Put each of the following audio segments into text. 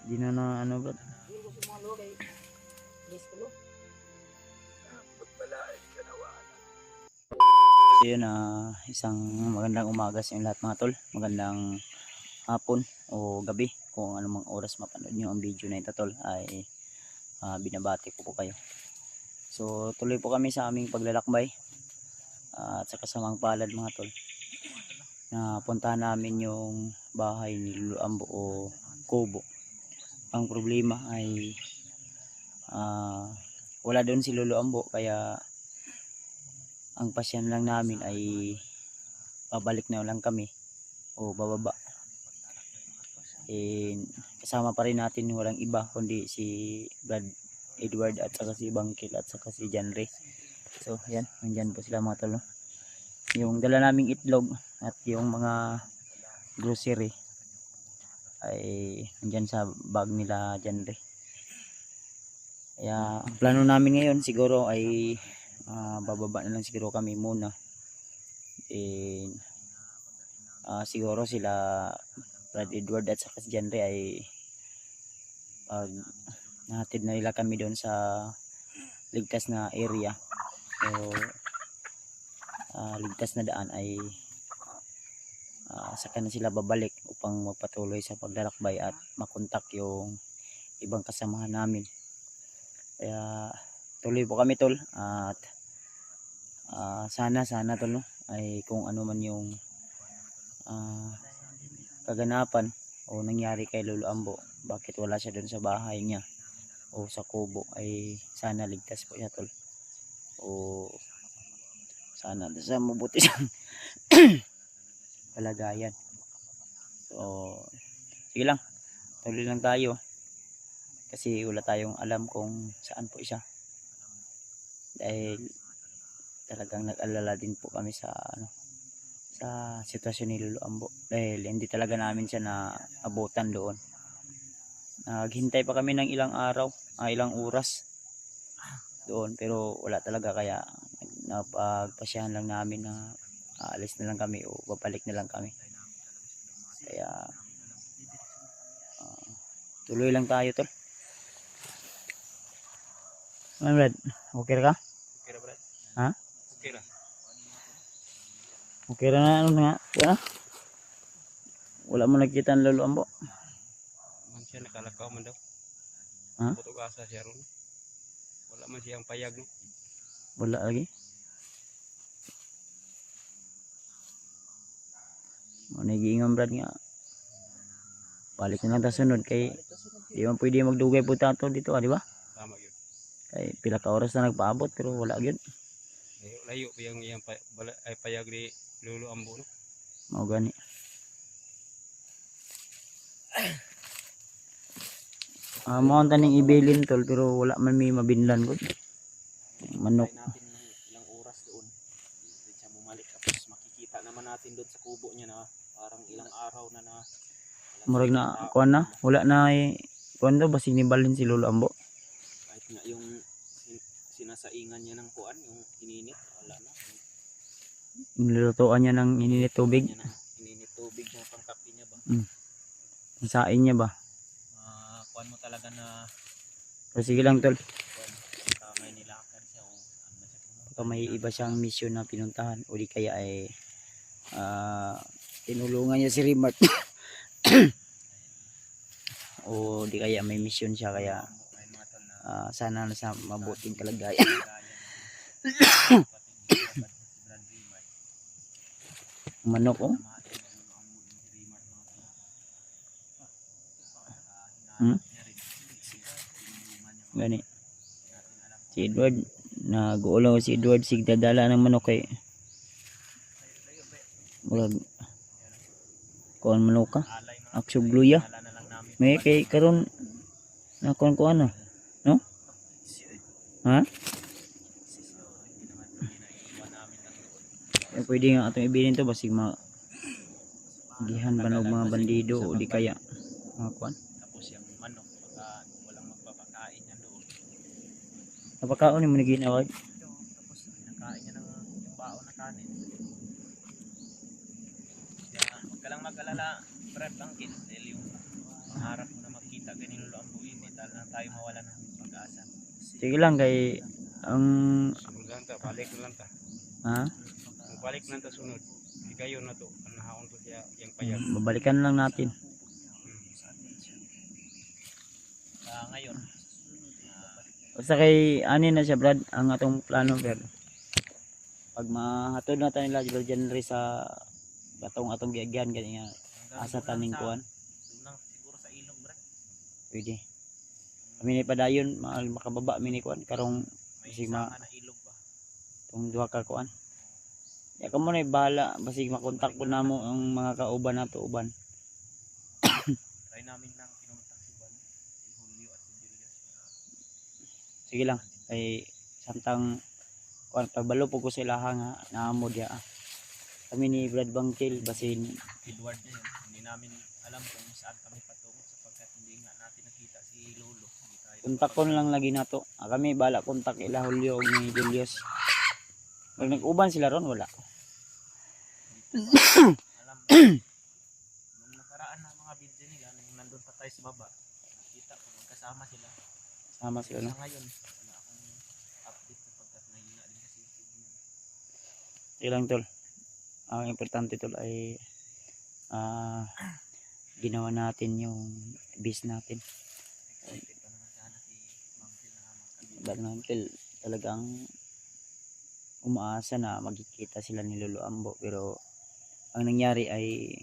Di na na ano ba? So yun, isang magandang umaga sa inyo lahat mga tol. Magandang hapon o gabi kung anumang oras mapanood nyo ang video na ito tol, ay binabati ko po kayo. So tuloy po kami sa aming paglalakbay at sa kasamang palad mga tol, na puntahan namin yung bahay ni Lolo Ambo o Kubo. Ang problema ay wala doon si Lolo Ambo, kaya ang pasyan lang namin ay babalik na lang kami o bababa. Kasama pa rin natin walang iba kundi si Brad Edward at saka si Bangkil at saka si John Ray. So yan, nandyan po sila mga tol, no? Yung dala naming itlog at yung mga grocery ay nandyan sa bag nila John Ray. Kaya ang plano namin ngayon siguro ay bababa na lang siguro kami muna. Siguro sila Brad Edward at saka si John Ray ay nahatid na nila kami doon sa ligtas na area o ligtas na daan, ay saka na sila babalik upang magpatuloy sa paglalakbay at makontak yung ibang kasamahan namin. Kaya tuloy po kami tol, at sana tol, no, ay kung ano man yung kaganapan o nangyari kay Lolo Ambo, bakit wala siya doon sa bahay niya o sa kubo, ay sana ligtas po siya tol, o sana sa mabuti siyang kalagayan. So sige lang, tuloy lang tayo kasi wala tayong alam kung saan po siya, dahil talagang nag-alala din po kami sa sa sitwasyon ni Lolo Ambo, dahil hindi talaga namin siya na abutan doon. Naghintay pa kami ng ilang araw, ilang oras doon, pero wala talaga, kaya napagpasyahan lang namin na aalis na lang kami o babalik na lang kami. Kaya tuloy lang tayo tol. Brad, okay ka? Okay ra, Brad. Ha? Okay ra. Okay na, ano nga? Wala mo nakita ang Lolo Ambo? Man siya nakalakaw man daw. Ha? Butog asa siya ron. Wala man siyang payag, no? Wala lagi. Nagiingon Brad nga. Balik na lang ta sunod, kay di man pwede magdugay po tato dito, di ba? Tama yun. Kay pila ka oras na nagpaabot pero wala gyud. Layo pa yung iyang payag ni Lolo Ambo, no? Mao gani. Mo ang taning ibilin tol, pero wala man may mabinlan gud. Manok. Natin ng ilang oras doon. Hindi siya bumalik, tapos makikita naman natin doon sa kubo niya na parang ilang araw na Murag na kuan na, wala na kuan daw basig nibalin si Lolo Ambo. kahit nga yung sinasaingan niya ng kuan, yung ininit, wala na. Nilutuan niya ng ininit tubig. Ininit tubig na pangkape niya ba? Sain niya ba? Kuan mo talaga na O sige lang tol. may nilakad siya o ano na siya. Baka may iba siyang mission na pinuntahan, o di kaya ay tinulungan niya si Rimart. O di kaya may mission siya, kaya sana nasa mabuting kalagayan. Manok oh. Gani. Si Edward, nag-uulaw si Edward sig dadala ng manok kay murag kuan manok ka. Aksog luya. May kay karon na kuan ano? No? Ha? Pwede nga atong ibilin to basig gihan ba ng mga bandido o di kaya mga kuan. Tapos yung manok, pagka walang magpapakain niya doon. Napakaon ni mo ni ginawag. Tapos nakain niya ng yung baon na kanin. Kaya huwag ka lang mag-alala, Brad Bangkit, dahil yung pangarap mo na makita ganyan tayo mawala ng pag-asa. Sige lang kay ang Sunod lang ta, balik na lang ta. ha? Kung balik na ta sunod, ikayo na to, panahon to siya, yung payag. Babalikan lang natin. Ngayon, Basta kay ani na siya Brad ang atong plano Brad. Pag mahatod na tayo nila dyan rin sa atong giagyan ganyan asa taning kuan. doon lang siguro sa ilog, Brad. Pwede. Kami ni padayon makababa mi ni kuan karong May Sige, isa nga na ilog ba? tong duha ka kuan. Ya kamo na bahala basig makontak po namo ang mga kauban nato uban. Try namin nang pinuntak si Juan, si Julio at si Julius. Sige lang kay samtang kuan pagbalo po ko sila nga naamo dia. Kami ni Brad Bangkil basin Edward na yun. Hindi namin alam kung saan kami patungo sapagkat hindi nga natin nakita si Lolo. Hindi tayo kontakon lang lagi nato. Kami bala kontak ila Julio ug ni Julius. Pag nag-uban sila ron wala. alam. Nung nakaraan na mga video nila, nung nandun pa tayo sa baba, nakita ko magkasama sila. Sama sila no. Sa ngayon, wala akong update sapagkat nahina din kasi yung signal. Sige lang tol. Ang importante tol ay ginawa natin yung bis natin. Excited pa naman sana si Mang Phil na magkabit. Bad Uncle talagang umaasa na magkikita sila ni Lolo Ambo pero ang nangyari ay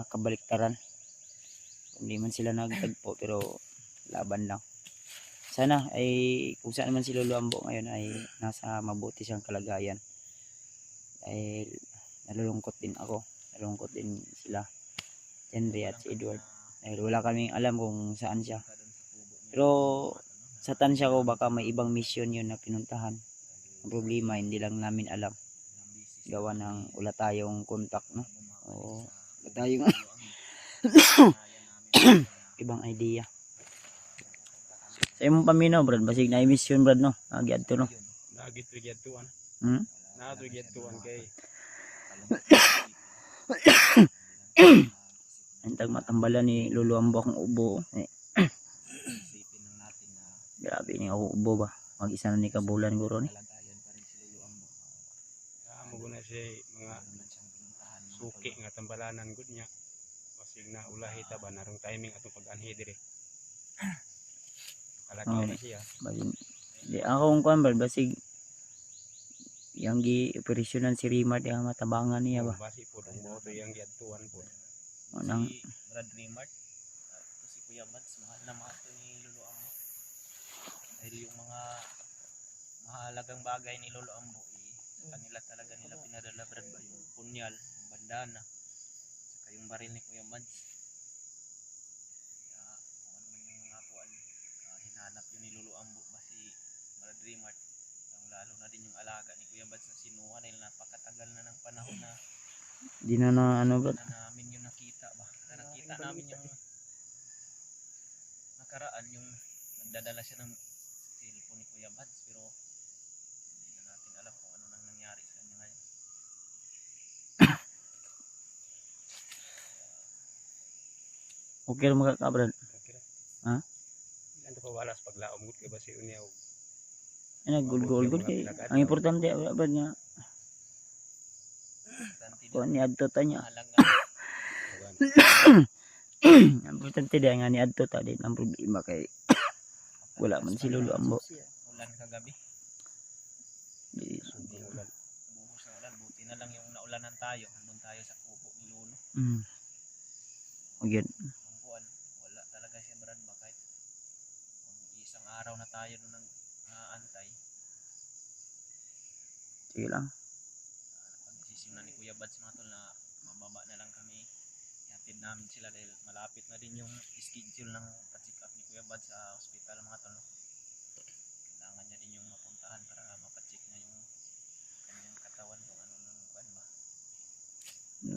kabaliktaran. Hindi man sila nagtagpo pero laban lang. Sana ay kung saan naman si Lolo Ambo ngayon ay nasa mabuti siyang kalagayan. Dahil nalulungkot din ako. Nalulungkot din sila. Henry at si Edward. Dahil wala kaming alam kung saan siya. Pero sa tansya ko baka may ibang mission yun na pinuntahan. Ang problema hindi lang namin alam. Gawa ng wala tayong contact no. O wala tayong ibang idea. Sa imong paminaw Brad, basig na mission Brad no. Agyad to no. Nagit rigyan tuan. Hmm? Nagit tuan kay Antag matambalan ni Lolo Ambo akong ubo. Isipin lang natin na Grabe ni ako ubo ba. Mag-isa na ni kabulan guro ni. kalagayan pa rin si Lolo Ambo. amo ko na siya mga Naman siyang pinuntahan. suki nga tambalanan gud niya. Basig na ulahi ta ba narong timing atong pag-anhi dire. Kalagaw na siya. Basig di ako kung kuan Brad basig yang gi operasyonan si Rimar di ang matabangan niya ba. Basi po ang moto yang giadtuan po. Manang Si Brad Rimart at si Kuya Mads, mahal na mahal to ni Lolo Ambo. Dahil yung mga mahalagang bagay ni Lolo Ambo sa kanila talaga nila pinadala Brad ba yung punyal, yung bandana, saka yung baril ni Kuya Mads. Kaya kung ano man yung mga kuan, hinanap yun ni Lolo Ambo ba si Brad Rimart. Lalo na din yung alaga ni Kuya Mads na sinuha dahil napakatagal na ng panahon na di na ano Brad. na namin yung nakita ba? Na nakita namin yung nakaraan yung nagdadala siya ng cellphone ni Kuya Mads pero hindi na natin alam kung ano nang nangyari sa kanya ngayon. Okay ra mga ka Brad. Okay. Ha? Ilan to pa wala sa paglaom gud kay basi unya og Ay nagulgol gud kay ang importante Brad nga Importante kuan din ni adto ta niya. mahalaga tugan. Ang importante di nga ni adto ta din ang problema kay wala man si Lolo Ambo. ulan kagabi. Di, Subing ulan. Buhos ng ulan. Buti na lang yung naulanan tayo. Nandun tayo sa kubo ni Lolo. Ugyn. Ang kuwan, wala talaga siya Brad ba kahit isang araw na tayo doon nang antay. Sige lang. Pag-desisyon na ni Kuya Bads mga tol na mababa na lang kami. Ihatid namin sila dahil malapit na din yung schedule ng pa-check up ni Kuya Bads sa hospital mga tol. No? Kailangan niya din yung mapuntahan para mapacheck niya yung kanyang katawan kung ano nang kuwan ba. Yung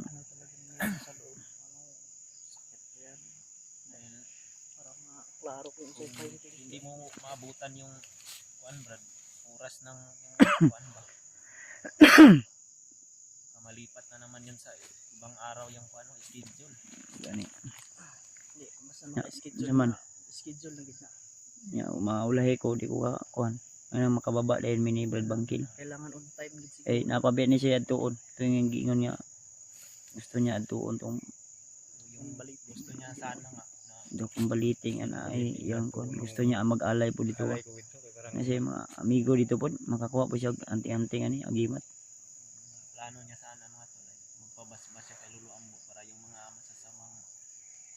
Ano talagang meron sa loob? Anong sakit ba yan? Dahil para maklaro kung hindi mo maabutan yung kuwan Brad, oras ng yung kuwan ba? Malipat na naman yun sa ibang araw yung kuwan schedule. gani. Hindi, basta naka-schedule Naman. schedule na gitna. Ya, maulahi ko di ko kuan. Ano makababa dahil mini Brad Bangkil. Kailangan on time gid siguro. Eh napabiya ni siya tuon. Tuwing giingon niya gusto niya tuon tong Yung balik gusto niya sana nga na do kong baliting ana ay yang kon gusto niya mag-alay po dito. Alay ko ito kay karang Kasi mga amigo dito po makakuha po siya og anting-anting ani agimat. plano niya sana mga tol ay magpabas-bas siya kay Lolo Ambo para yung mga masasamang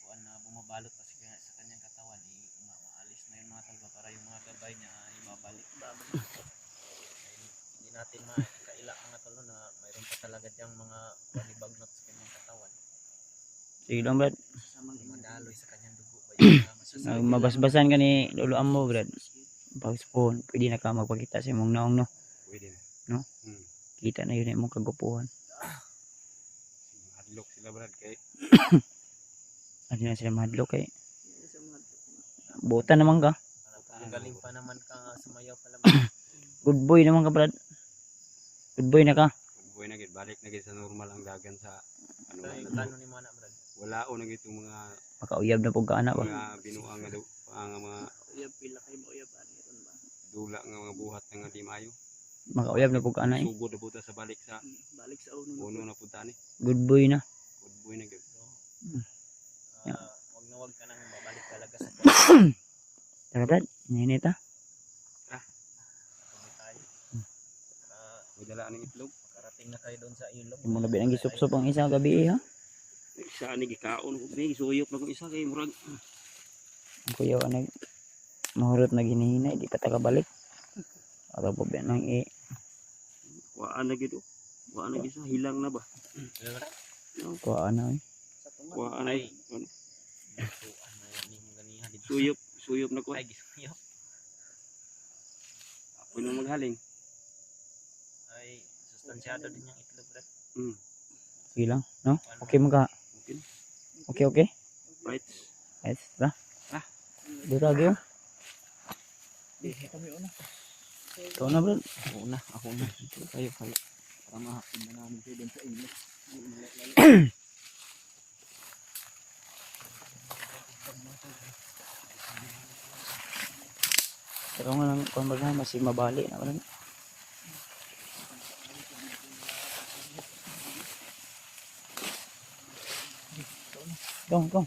kuan na bumabalot pa sa kanyang katawan maalis na yung mga tol ba, para yung mga gabay niya ay babalik. Kaya hindi natin makaila mga tol no, na mayroon pa talaga diyang mga panibagnot sa kanyang katawan. Sige lang Brad. Masasamang madaloy sa kanyang dugo ba yung mga masasamang Mabasbasan ka ni Lolo Ammo Brad. Pag-spawn, pwede na ka magpakita sa imong naong no. pwede na. No? Kita na yun imong kagupuhan. Hadlok sila brad kay Ano na sila mahadlok kay buta naman ka. galing pa naman ka nga sumayaw pala. Good boy naman ka Brad. Good boy na ka. buhay na gid balik na gid sa normal ang dagan sa ano Ay, na plano ni Mana Brad. wala o na gid itong mga Makauyab na pug kaana ba. binuang nga mga Uyab pila kay mo uyab ani ron ba. dula nga mga buhat nga di maayo. Makauyab na pug kaana eh. Sugod na puta sa balik sa Balik sa uno. uno na punta ni. Good boy na. Good boy na gid. Wag ka nang babalik talaga sa Tara Brad, ninit ha. tuloy tayo. May dala ning itlog. Makarating na kayo doon sa ilog. Imo na binang gisup-sup ang isa gabi ha. Isa ni gikaon ko ni suyop na ko isa kay murag Ang kuya ka nag mahurot na ginihinay, di pa takabalik. Araw po ba nang kuan na gid. Kuan na gid sa hilang na ba. kuha na eh. Sa tunga. Kuan na. Tuan na yan ni mong ganihan dito. Suyop na ko. Ay gisuyop. Ako na maghaling. Ay sustansyado din yung itlog Brad. Sige lang, no? Okay mo ka. Okay. Okay. Right. Yes, ta. Ah. Dito lagi oh. Kami una. Ikaw na Brad. Ako na. Kayo. Para mahapin na namin kayo doon sa ilog. Pero nga lang kung baga masih mabali na karon. Dong. Oh.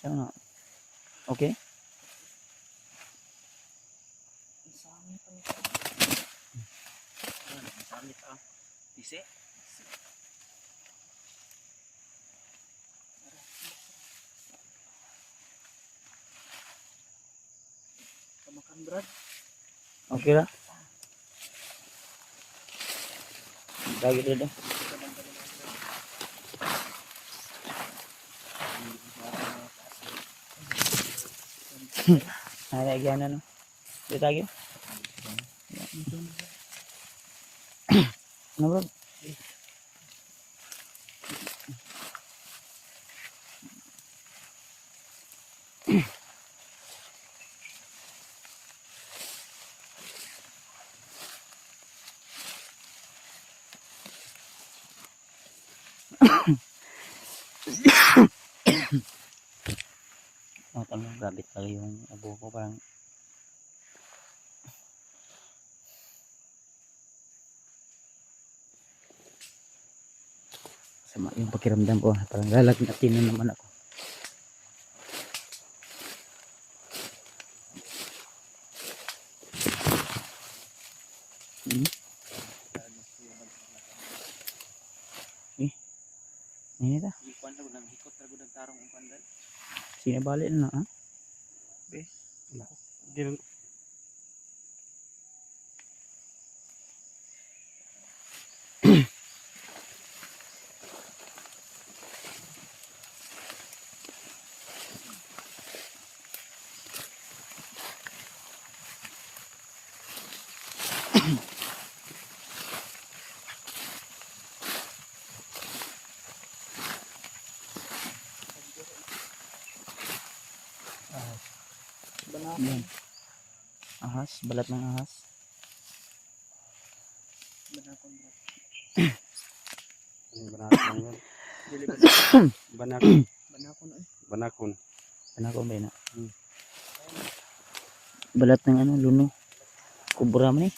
Ano? Okay. Samit ang tise. Kamakan Brad. Okay lah. Lagi dulu. Ada lagi ano no? Dito lagi. Ano bro? Tanong gabit talaga yung abo ko parang sama yung pakiramdam ko parang lalag natin na naman ako. Ini ta? Ikuan na nang hikot ra gud ang tarong ang pandal. Sinabali na ha? Di Yan. Ahas, balat ng ahas. Banakon. Banakon ay. Banakon. Ano ko ba na? Hmm. Balat ng ano, luno. Kubra man eh.